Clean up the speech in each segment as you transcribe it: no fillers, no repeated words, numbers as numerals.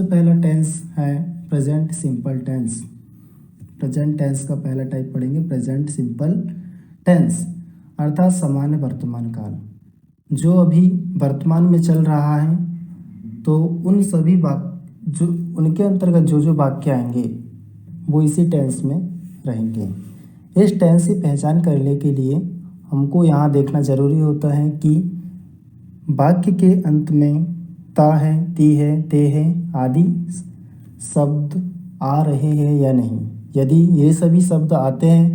पहला टेंस है present simple tense. Present tense का पहला टाइप पढ़ेंगे प्रेजेंट सिंपल टेंस, अर्थात सामान्य वर्तमान काल। जो अभी वर्तमान में चल रहा है तो उन सभी जो उनके अंतर्गत जो वाक्य आएंगे वो इसी टेंस में रहेंगे। इस टेंस की पहचान करने के लिए हमको यहाँ देखना जरूरी होता है कि वाक्य के अंत में ता है, ती है, ते है आदि शब्द आ रहे हैं या नहीं। यदि ये सभी शब्द आते हैं,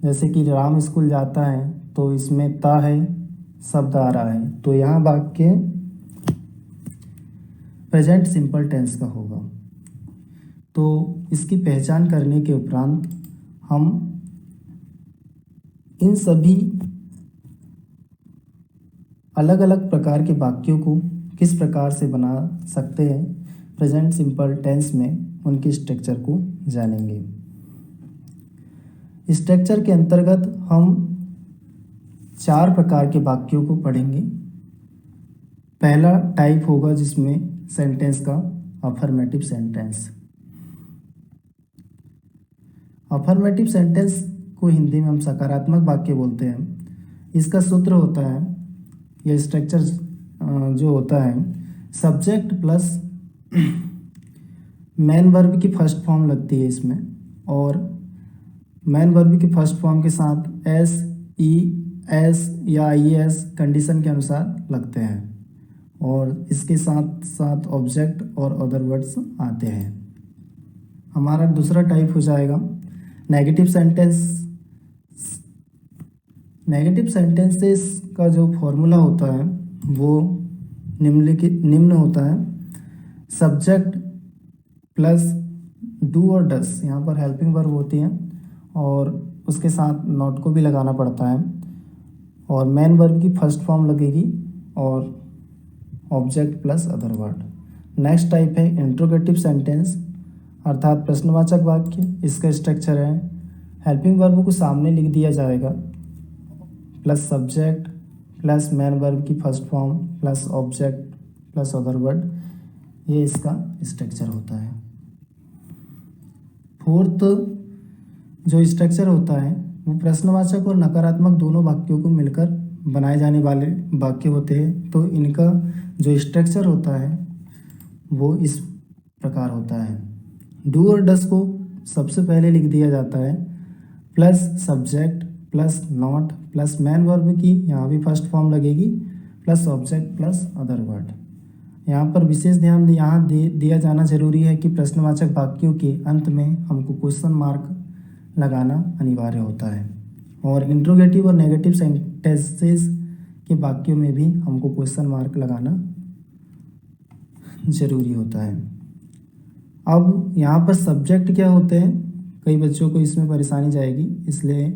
जैसे कि राम स्कूल जाता है तो इसमें ता है शब्द आ रहा है, तो यहाँ वाक्य प्रेजेंट सिंपल टेंस का होगा। तो इसकी पहचान करने के उपरांत हम इन सभी अलग अलग प्रकार के वाक्यों को किस प्रकार से बना सकते हैं प्रेजेंट सिंपल टेंस में, उनके स्ट्रक्चर को जानेंगे। स्ट्रक्चर के अंतर्गत हम 4 प्रकार के वाक्यों को पढ़ेंगे। पहला टाइप होगा जिसमें सेंटेंस का अफर्मेटिव सेंटेंस। अफर्मेटिव सेंटेंस को हिंदी में हम सकारात्मक वाक्य बोलते हैं। इसका सूत्र होता है, यह स्ट्रक्चर जो होता है, सब्जेक्ट प्लस मेन वर्ब की फर्स्ट फॉर्म लगती है इसमें, और मेन वर्ब की फर्स्ट फॉर्म के साथ एस, ई, एस या आई एस कंडीशन के अनुसार लगते हैं, और इसके साथ साथ ऑब्जेक्ट और अदर वर्ड्स आते हैं। हमारा दूसरा टाइप हो जाएगा नेगेटिव सेंटेंस। नेगेटिव सेंटेंसेस का जो फॉर्मूला होता है वो निम्न होता है। सब्जेक्ट प्लस डू और डस, यहाँ पर हेल्पिंग वर्ब होती हैं और उसके साथ नॉट को भी लगाना पड़ता है, और मेन वर्ब की फर्स्ट फॉर्म लगेगी और object plus other word. Next type है इंट्रोगेटिव सेंटेंस, अर्थात प्रश्नवाचक वाक्य। इसका स्ट्रक्चर है हेल्पिंग वर्ब को सामने लिख दिया जाएगा, plus subject plus main verb की first form plus object plus other word, ये इसका स्ट्रक्चर होता है। फोर्थ जो स्ट्रक्चर होता है वो प्रश्नवाचक और नकारात्मक दोनों वाक्यों को मिलकर बनाए जाने वाले वाक्य होते हैं। तो इनका जो स्ट्रक्चर होता है वो इस प्रकार होता है। डू और डस को सबसे पहले लिख दिया जाता है, plus subject plus not plus main verb की यहाँ भी फर्स्ट फॉर्म लगेगी, plus object plus other word. यहाँ पर विशेष ध्यान यहाँ दिया जाना जरूरी है कि प्रश्नवाचक वाक्यों के अंत में हमको क्वेश्चन मार्क लगाना अनिवार्य होता है, और इंट्रोगेटिव और नेगेटिव सेंटेंसेस के वाक्यों में भी हमको क्वेश्चन मार्क लगाना जरूरी होता है। अब यहाँ पर सब्जेक्ट क्या होते हैं, कई बच्चों को इसमें परेशानी जाएगी, इसलिए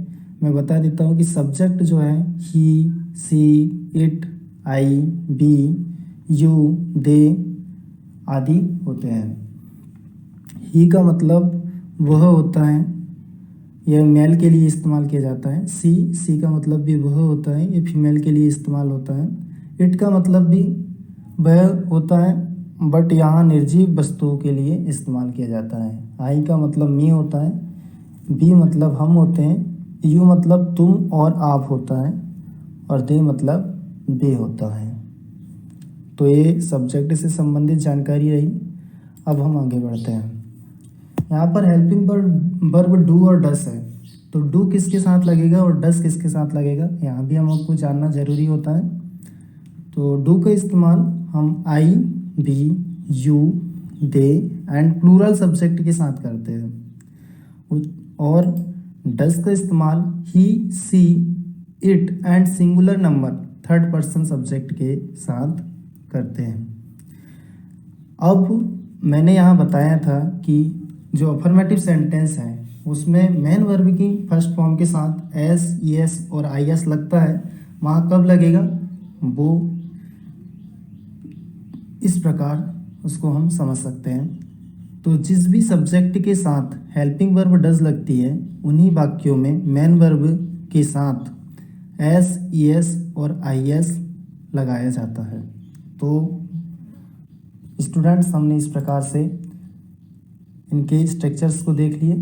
मैं बता देता हूँ कि सब्जेक्ट जो है ही, she, it, I, we, you, दे आदि होते हैं। ही का मतलब वह होता है, यह मेल के लिए इस्तेमाल किया जाता है। सी का मतलब भी वह होता है, ये फीमेल के लिए इस्तेमाल होता है। इट का मतलब भी वह होता है, बट यहाँ निर्जीव वस्तुओं के लिए इस्तेमाल किया जाता है। आई का मतलब मी होता है, बी मतलब हम होते हैं, यू मतलब तुम और आप होता है, और दे मतलब बे होता है। तो ये सब्जेक्ट से संबंधित जानकारी रही। अब हम आगे बढ़ते हैं। यहाँ पर हेल्पिंग वर्ब डू और डस है, तो डू किसके साथ लगेगा और डस किसके साथ लगेगा, यहाँ भी हमको जानना जरूरी होता है। तो डू का इस्तेमाल हम I, we, you, they and plural subject के साथ करते हैं, और डस का इस्तेमाल he, she, it and singular number third person subject के साथ करते हैं। अब मैंने यहाँ बताया था कि जो अफर्मेटिव सेंटेंस है उसमें मेन वर्ब की फर्स्ट फॉर्म के साथ एस, एस और आई एस लगता है। वहाँ कब लगेगा वो इस प्रकार उसको हम समझ सकते हैं। तो जिस भी सब्जेक्ट के साथ हेल्पिंग वर्ब डज लगती है उन्हीं वाक्यों में मेन वर्ब के साथ एस, एस और आई एस लगाया जाता है। तो स्टूडेंट्स, हमने इस प्रकार से इनके स्ट्रक्चर्स को देख लिए,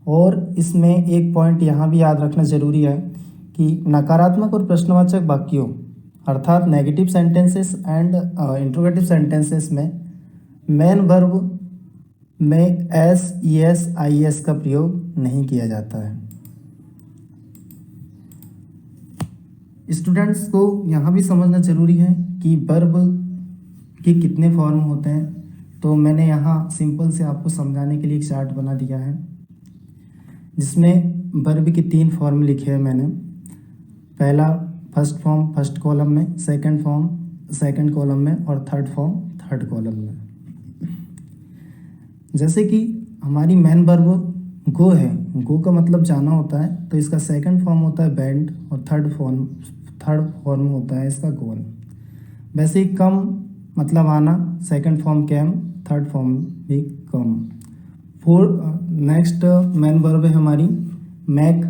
और इसमें एक पॉइंट यहाँ भी याद रखना ज़रूरी है कि नकारात्मक और प्रश्नवाचक वाक्यों अर्थात negative sentences and interrogative sentences में मेन वर्ब में एस, ईएस, आईएस का प्रयोग नहीं किया जाता है। स्टूडेंट्स को यहाँ भी समझना जरूरी है कि वर्ब के कितने फॉर्म होते हैं। तो मैंने यहाँ सिंपल से आपको समझाने के लिए एक चार्ट बना दिया है जिसमें वर्ब के 3 फॉर्म लिखे हैं मैंने। पहला फर्स्ट फॉर्म फर्स्ट कॉलम में, सेकंड फॉर्म सेकंड कॉलम में, और थर्ड फॉर्म थर्ड कॉलम में। जैसे कि हमारी मेन वर्ब गो है, गो का मतलब जाना होता है, तो इसका सेकंड फॉर्म होता है वेंट, और थर्ड फॉर्म होता है इसका गोन। वैसे ही कम मतलब आना, second form came, third form भी कम। नेक्स्ट मेन वर्ब है हमारी मैक,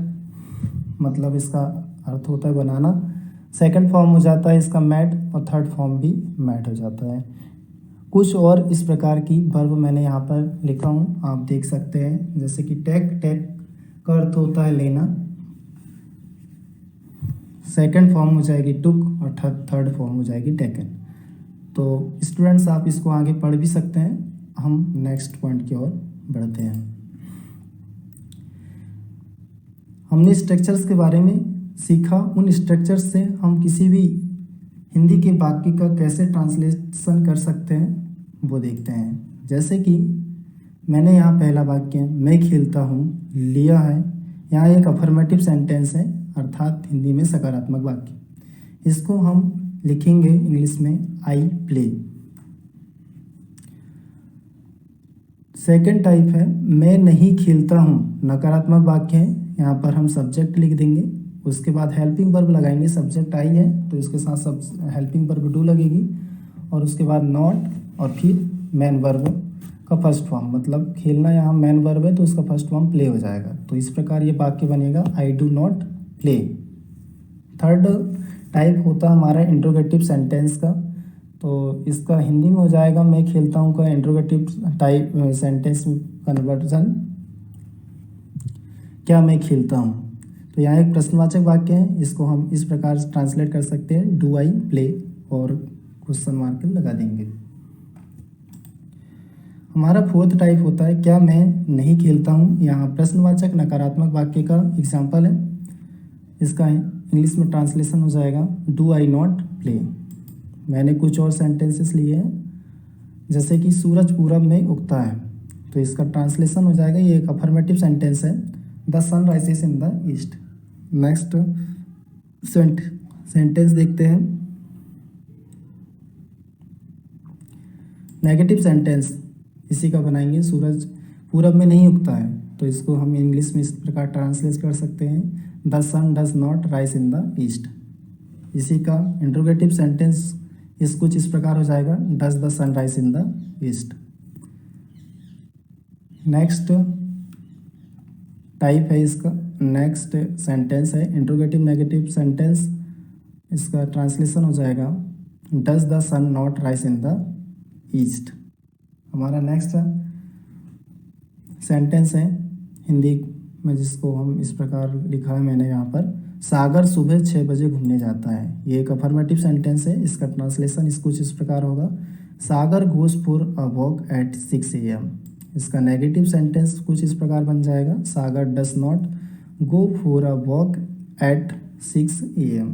मतलब इसका अर्थ होता है बनाना। सेकंड फॉर्म हो जाता है इसका मैट, और थर्ड फॉर्म भी मैट हो जाता है। कुछ और इस प्रकार की वर्ब मैंने यहाँ पर लिखा हूँ, आप देख सकते हैं। जैसे कि टेक, टेक का अर्थ होता है लेना, सेकंड फॉर्म हो जाएगी टुक, और थर्ड फॉर्म हो जाएगी टेकन। तो स्टूडेंट्स, आप इसको आगे पढ़ भी सकते हैं। हम नेक्स्ट पॉइंट की ओर बढ़ते हैं। हमने स्ट्रक्चर्स के बारे में सीखा। उन स्ट्रक्चर्स से हम किसी भी हिंदी के वाक्य का कैसे ट्रांसलेशन कर सकते हैं वो देखते हैं। जैसे कि मैंने यहाँ पहला वाक्य मैं खेलता हूँ लिया है। यहाँ एक अफर्मेटिव सेंटेंस है, अर्थात हिंदी में सकारात्मक वाक्य। इसको हम लिखेंगे इंग्लिश में आई प्ले। सेकेंड टाइप है मैं नहीं खेलता हूँ, नकारात्मक वाक्य है। यहाँ पर हम सब्जेक्ट लिख देंगे, उसके बाद हेल्पिंग वर्ब लगाएंगे। सब्जेक्ट आई है तो इसके साथ सब हेल्पिंग वर्ब डू लगेगी, और उसके बाद नॉट, और फिर मेन वर्ब का फर्स्ट फॉर्म, मतलब खेलना यहाँ मेन वर्ब है तो उसका फर्स्ट फॉर्म प्ले हो जाएगा। तो इस प्रकार ये वाक्य बनेगा I do not play. Third type होता है हमारा इंट्रोगेटिव सेंटेंस का। तो इसका हिंदी में हो जाएगा मैं खेलता हूँ का इंट्रोगेटिव टाइप सेंटेंस कन्वर्जन, क्या मैं खेलता हूँ। तो यहाँ एक प्रश्नवाचक वाक्य है, इसको हम इस प्रकार से ट्रांसलेट कर सकते हैं डू आई प्ले, और क्वेश्चन मार्क लगा देंगे। हमारा फोर्थ टाइप होता है क्या मैं नहीं खेलता हूँ। यहाँ प्रश्नवाचक नकारात्मक वाक्य का एग्जाम्पल है। इसका इंग्लिश में ट्रांसलेशन हो जाएगा डू आई नॉट प्ले। मैंने कुछ और सेंटेंसेस लिए हैं, जैसे कि सूरज पूरब में उगता है, तो इसका ट्रांसलेशन हो जाएगा, ये एक अफर्मेटिव सेंटेंस है, the sun rises in the east. Next sentence देखते हैं, नेगेटिव सेंटेंस इसी का बनाएंगे, सूरज पूरब में नहीं उगता है, तो इसको हम इंग्लिश में इस प्रकार ट्रांसलेट कर सकते हैं the sun does not rise in the east. इसी का इंट्रोगेटिव सेंटेंस कुछ इस प्रकार हो जाएगा does the sun rise in the east. Next type है इसका, नेक्स्ट सेंटेंस है इंट्रोगेटिव नेगेटिव सेंटेंस। इसका ट्रांसलेशन हो जाएगा does the sun not rise in the east. हमारा नेक्स्ट सेंटेंस है हिंदी में, जिसको हम इस प्रकार लिखा है मैंने यहाँ पर, सागर सुबह 6 बजे घूमने जाता है। ये एक अफर्मेटिव सेंटेंस है, इसका ट्रांसलेशन कुछ इस प्रकार होगा Sagar goes for a walk at 6 AM। इसका नेगेटिव सेंटेंस कुछ इस प्रकार बन जाएगा Sagar does not go for a walk at 6 AM।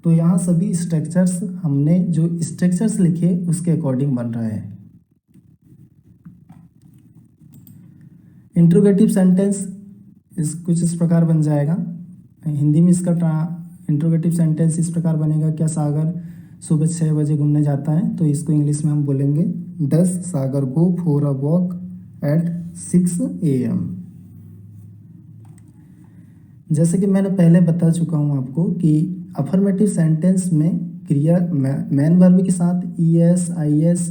तो यहाँ सभी स्ट्रक्चर्स हमने जो स्ट्रक्चर्स लिखे उसके अकॉर्डिंग बन रहा है। इंट्रोगेटिव सेंटेंस कुछ इस प्रकार बन जाएगा। हिंदी में इसका इंट्रोगेटिव सेंटेंस इस प्रकार बनेगा क्या सागर सुबह 6 बजे घूमने जाता है, तो इसको इंग्लिश में हम बोलेंगे does Sagar go for a walk at 6 AM। जैसे कि मैंने पहले बता चुका हूँ आपको कि अफर्मेटिव सेंटेंस में क्रिया मेन वर्ब के साथ ES, IS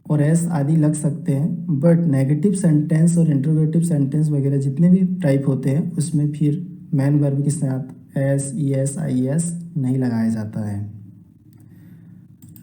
और S आदि लग सकते हैं, बट नेगेटिव सेंटेंस और इंट्रोगेटिव सेंटेंस वगैरह जितने भी टाइप होते हैं उसमें फिर मेन वर्ब के साथ S, ES, IS नहीं लगाया जाता है।